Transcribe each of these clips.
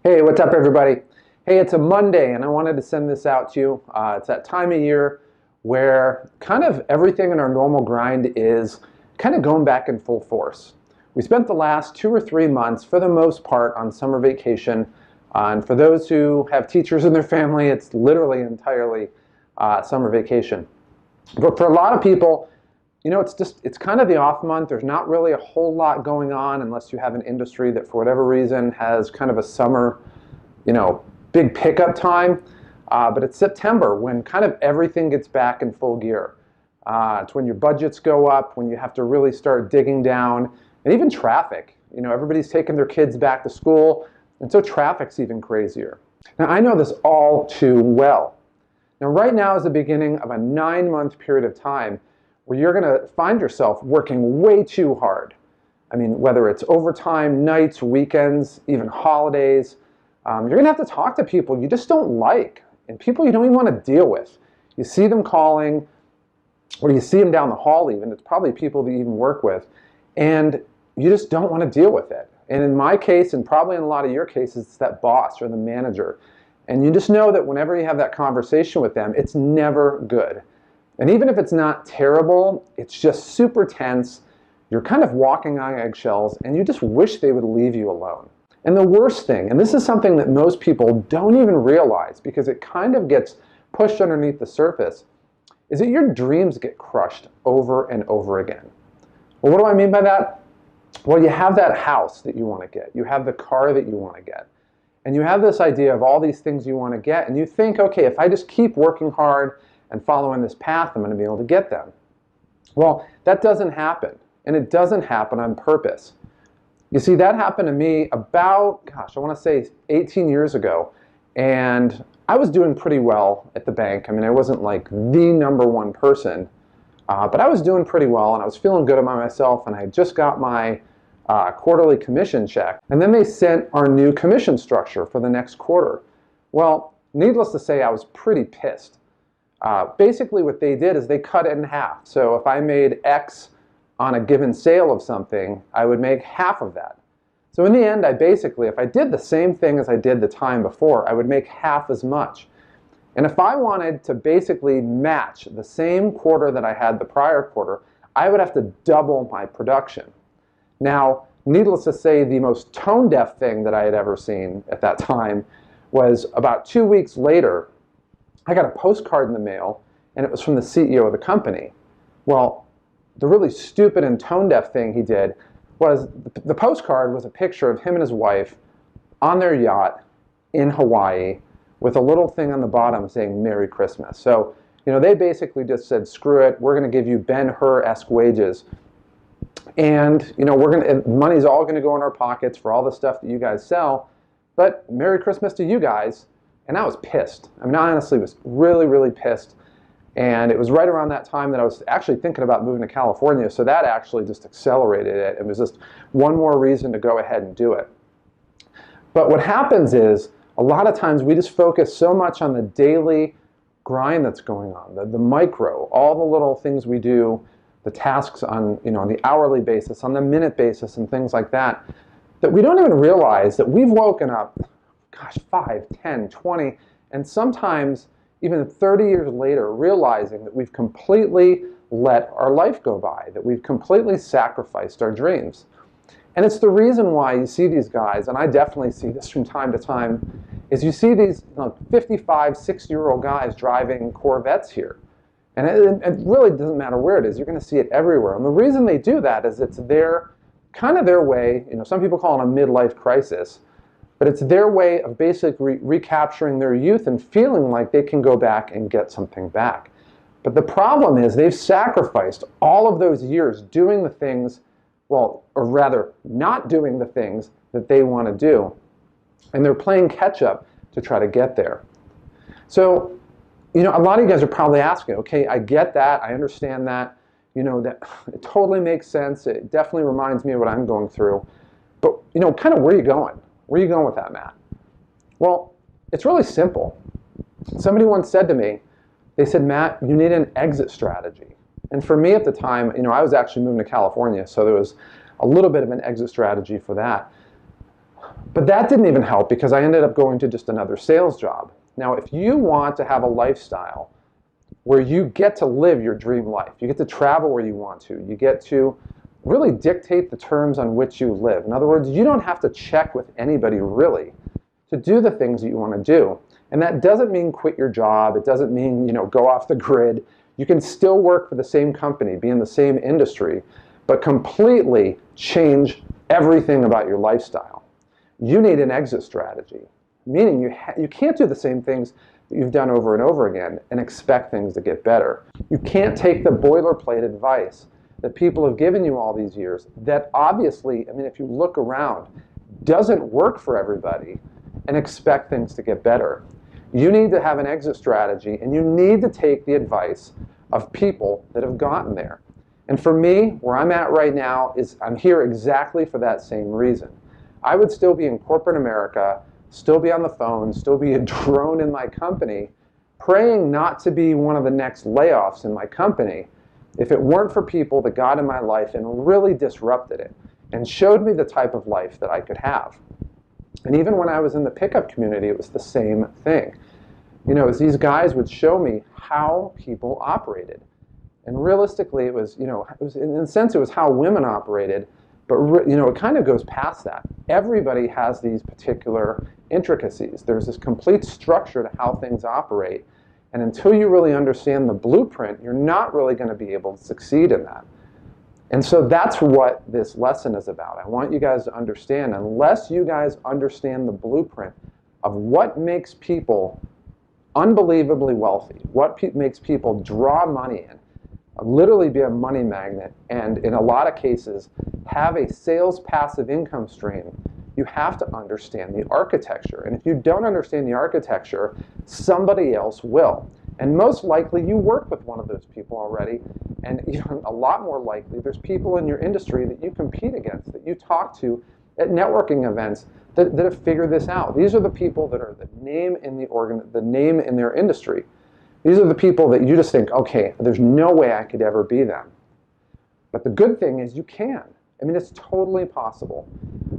Hey, what's up, everybody? Hey, it's a Monday, and I wanted to send this out to you. It's that time of year where kind of everything in our normal grind is kind of going back in full force. We spent the last 2 or 3 months, for the most part, on summer vacation. And for those who have teachers in their family, it's literally entirely summer vacation. But for a lot of people, it's kind of the off month. There's not really a whole lot going on unless you have an industry that for whatever reason has kind of a summer, big pickup time. But it's September when kind of everything gets back in full gear. It's when your budgets go up, when you have to really start digging down, and even traffic. Everybody's taking their kids back to school, and so traffic's even crazier. Now, I know this all too well. Now, right now is the beginning of a 9-month period of time where you're going to find yourself working way too hard. I mean, whether it's overtime, nights, weekends, even holidays, you're going to have to talk to people you just don't like and people you don't even want to deal with. You see them calling, or you see them down the hall even. It's probably people that you even work with, and you just don't want to deal with it. And in my case, and probably in a lot of your cases, it's that boss or the manager. And you just know that whenever you have that conversation with them, it's never good. And even if it's not terrible, it's just super tense. You're kind of walking on eggshells, and you just wish they would leave you alone. And the worst thing, and this is something that most people don't even realize because it kind of gets pushed underneath the surface, is that your dreams get crushed over and over again. Well, what do I mean by that? Well, you have that house that you want to get. You have the car that you want to get. And you have this idea of all these things you want to get, and you think, okay, if I just keep working hard and following this path, I'm going to be able to get them. Well, that doesn't happen, and it doesn't happen on purpose. You see, that happened to me about, I want to say 18 years ago, and I was doing pretty well at the bank. I mean, I wasn't like the #1 person, but I was doing pretty well, and I was feeling good about myself, and I just got my quarterly commission check, and then they sent our new commission structure for the next quarter. Well, needless to say, I was pretty pissed. Basically what they did is they cut it in half. So if I made X on a given sale of something, I would make half of that. So in the end, if I did the same thing as I did the time before, I would make half as much. And if I wanted to basically match the same quarter that I had the prior quarter, I would have to double my production. Now, needless to say, the most tone-deaf thing that I had ever seen at that time was about 2 weeks later, I got a postcard in the mail, and it was from the CEO of the company. Well, the really stupid and tone-deaf thing he did was the postcard was a picture of him and his wife on their yacht in Hawaii with a little thing on the bottom saying Merry Christmas. So, they basically just said, screw it, we're going to give you Ben-Hur-esque wages. And, money's all going to go in our pockets for all the stuff that you guys sell, but Merry Christmas to you guys. And I was pissed. I mean, I honestly was really, really pissed. And it was right around that time that I was actually thinking about moving to California, so that actually just accelerated it. It was just one more reason to go ahead and do it. But what happens is, a lot of times we just focus so much on the daily grind that's going on, the micro, all the little things we do, the tasks on, on the hourly basis, on the minute basis, and things like that, that we don't even realize that we've woken up 5, 10, 20, and sometimes even 30 years later, realizing that we've completely let our life go by, that we've completely sacrificed our dreams. And it's the reason why you see these guys, and I definitely see this from time to time, is you see these 55, 60-year-old guys driving Corvettes here. And it really doesn't matter where it is. You're going to see it everywhere. And the reason they do that is it's kind of their way, some people call it a midlife crisis, but it's their way of basically recapturing their youth and feeling like they can go back and get something back. But the problem is they've sacrificed all of those years doing the things, or rather not doing the things that they want to do. And they're playing catch up to try to get there. So, a lot of you guys are probably asking, okay, I get that, I understand that, that it totally makes sense. It definitely reminds me of what I'm going through. But, kind of where are you going? Where are you going with that, Matt? Well, it's really simple. Somebody once said to me, they said, Matt, you need an exit strategy. And for me at the time, I was actually moving to California, so there was a little bit of an exit strategy for that. But that didn't even help because I ended up going to just another sales job. Now, if you want to have a lifestyle where you get to live your dream life, you get to travel where you want to, you get to really dictate the terms on which you live. In other words, you don't have to check with anybody really to do the things that you want to do. And that doesn't mean quit your job. It doesn't mean, go off the grid. You can still work for the same company, be in the same industry, but completely change everything about your lifestyle. You need an exit strategy, meaning you can't do the same things that you've done over and over again and expect things to get better. You can't take the boilerplate advice that people have given you all these years that obviously, if you look around, doesn't work for everybody and expect things to get better. You need to have an exit strategy, and you need to take the advice of people that have gotten there. And for me, where I'm at right now is I'm here exactly for that same reason. I would still be in corporate America, still be on the phone, still be a drone in my company, praying not to be one of the next layoffs in my company if it weren't for people that got in my life and really disrupted it and showed me the type of life that I could have. And even when I was in the pickup community, it was the same thing. As these guys would show me how people operated. And realistically, it was in a sense, it was how women operated, but it kind of goes past that. Everybody has these particular intricacies. There's this complete structure to how things operate. And until you really understand the blueprint, you're not really going to be able to succeed in that. And so that's what this lesson is about. I want you guys to understand, unless you guys understand the blueprint of what makes people unbelievably wealthy, what makes people draw money in, literally be a money magnet, and in a lot of cases have a sales passive income stream, you have to understand the architecture. And if you don't understand the architecture, somebody else will. And most likely you work with one of those people already, and even a lot more likely there's people in your industry that you compete against, that you talk to at networking events that have figured this out. These are the people that are the name in the name in their industry. These are the people that you just think, okay, there's no way I could ever be them. But the good thing is you can. It's totally possible.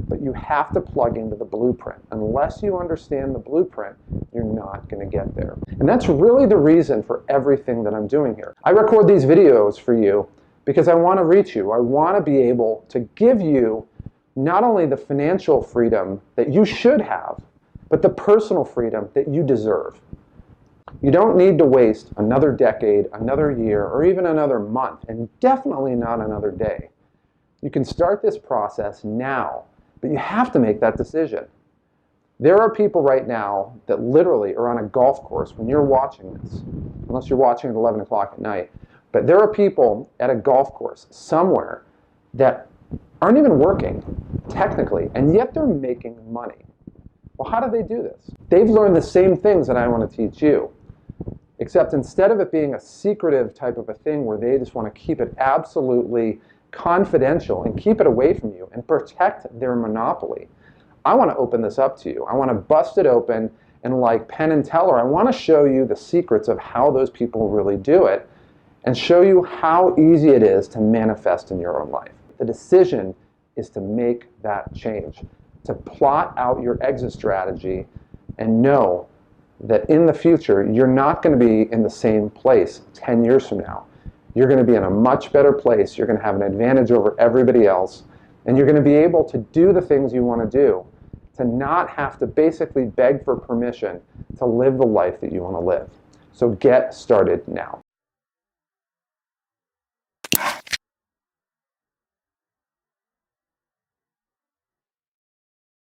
But you have to plug into the blueprint. Unless you understand the blueprint, you're not going to get there. And that's really the reason for everything that I'm doing here. I record these videos for you because I want to reach you. I want to be able to give you not only the financial freedom that you should have, but the personal freedom that you deserve. You don't need to waste another decade, another year, or even another month, and definitely not another day. You can start this process now, but you have to make that decision. There are people right now that literally are on a golf course when you're watching this, unless you're watching at 11 o'clock at night, but there are people at a golf course somewhere that aren't even working, technically, and yet they're making money. Well, how do they do this? They've learned the same things that I want to teach you, except instead of it being a secretive type of a thing where they just want to keep it absolutely confidential and keep it away from you and protect their monopoly, I want to open this up to you. I want to bust it open, and like Penn and Teller, I want to show you the secrets of how those people really do it and show you how easy it is to manifest in your own life. The decision is to make that change, to plot out your exit strategy and know that in the future, you're not going to be in the same place 10 years from now. You're going to be in a much better place. You're going to have an advantage over everybody else. And you're going to be able to do the things you want to do, to not have to basically beg for permission to live the life that you want to live. So get started now.